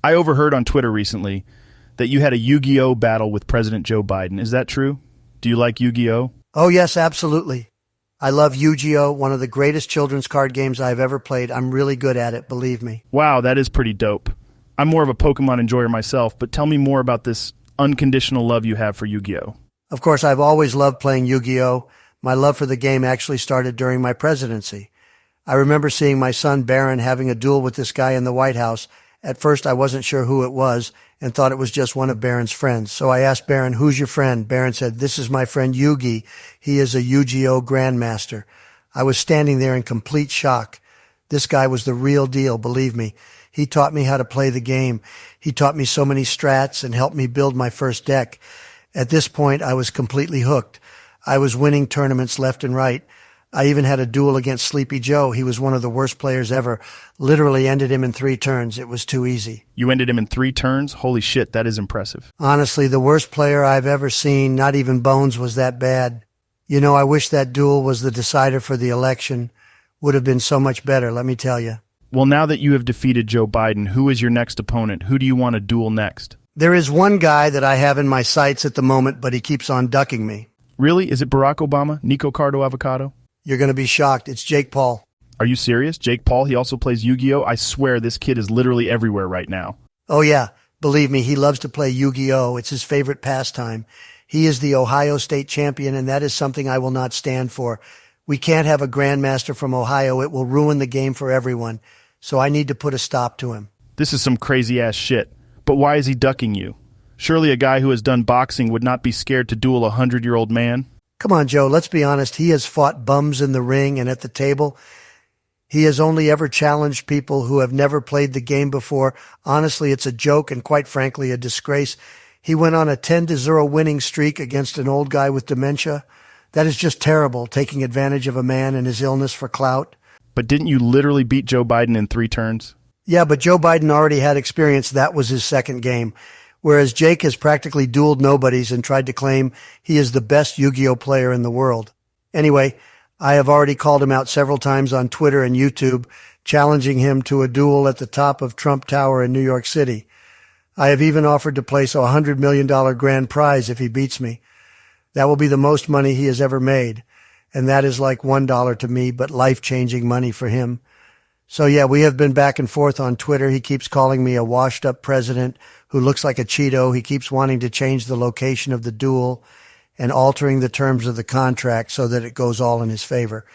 I overheard on Twitter recently that you had a Yu-Gi-Oh battle with President Joe Biden. Is that true? Do you like Yu-Gi-Oh? Oh, yes, absolutely. I love Yu-Gi-Oh, one of the greatest children's card games I've ever played. I'm really good at it, believe me. Wow, that is pretty dope. I'm more of a Pokemon enjoyer myself, but tell me more about this unconditional love you have for Yu-Gi-Oh. Of course, I've always loved playing Yu-Gi-Oh. My love for the game actually started during my presidency. I remember seeing my son Barron having a duel with this guy in the White House. At first, I wasn't sure who it was and thought it was just one of Barron's friends. So I asked Barron, "Who's your friend?" Barron said, "This is my friend Yugi. He is a Yu-Gi-Oh grandmaster." I was standing there in complete shock. This guy was the real deal, believe me. He taught me how to play the game. He taught me so many strats and helped me build my first deck. At this point, I was completely hooked. I was winning tournaments left and right. I even had a duel against Sleepy Joe. He was one of the worst players ever. Literally ended him in 3 turns. It was too easy. You ended him in 3 turns? Holy shit, that is impressive. Honestly, the worst player I've ever seen, not even Bones, was that bad. You know, I wish that duel was the decider for the election. Would have been so much better, let me tell you. Well, now that you have defeated Joe Biden, who is your next opponent? Who do you want to duel next? There is one guy that I have in my sights at the moment, but he keeps on ducking me. Really? Is it Barack Obama? Nico Cardo Avocado? You're going to be shocked. It's Jake Paul. Are you serious? Jake Paul, he also plays Yu-Gi-Oh? I swear this kid is literally everywhere right now. Oh, yeah. Believe me, he loves to play Yu-Gi-Oh! It's his favorite pastime. He is the Ohio State champion, and that is something I will not stand for. We can't have a grandmaster from Ohio. It will ruin the game for everyone. So I need to put a stop to him. This is some crazy-ass shit. But why is he ducking you? Surely a guy who has done boxing would not be scared to duel a 100-year-old man? Come on, Joe, let's be honest. He has fought bums in the ring and at the table. He has only ever challenged people who have never played the game before. Honestly, it's a joke and quite frankly a disgrace. He went on a 10-0 winning streak against an old guy with dementia. That is just terrible, taking advantage of a man and his illness for clout. But didn't you literally beat Joe Biden in 3 turns? Yeah, but Joe Biden already had experience. That was his second game. Whereas Jake has practically dueled nobodies and tried to claim he is the best Yu-Gi-Oh player in the world. Anyway, I have already called him out several times on Twitter and YouTube, challenging him to a duel at the top of Trump Tower in New York City. I have even offered to place a $100 million grand prize if he beats me. That will be the most money he has ever made. And that is like $1 to me, but life-changing money for him. So yeah, we have been back and forth on Twitter. He keeps calling me a washed-up president who looks like a Cheeto. He keeps wanting to change the location of the duel and altering the terms of the contract so that it goes all in his favor.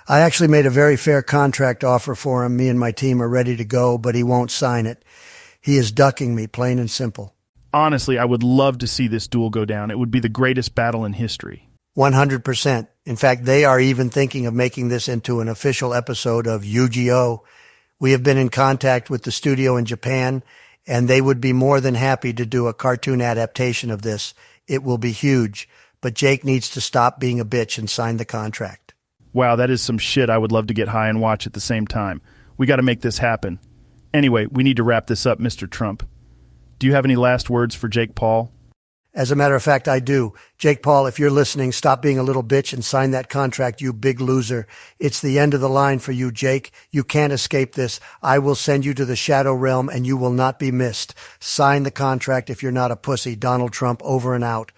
I actually made a very fair contract offer for him. Me and my team are ready to go, but he won't sign it. He is ducking me, plain and simple. Honestly, I would love to see this duel go down. It would be the greatest battle in history. 100%. In fact, they are even thinking of making this into an official episode of Yu-Gi-Oh! We have been in contact with the studio in Japan, and they would be more than happy to do a cartoon adaptation of this. It will be huge, but Jake needs to stop being a bitch and sign the contract. Wow, that is some shit I would love to get high and watch at the same time. We got to make this happen. Anyway, we need to wrap this up, Mr. Trump. Do you have any last words for Jake Paul? As a matter of fact, I do. Jake Paul, if you're listening, stop being a little bitch and sign that contract, you big loser. It's the end of the line for you, Jake. You can't escape this. I will send you to the shadow realm and you will not be missed. Sign the contract if you're not a pussy. Donald Trump, over and out.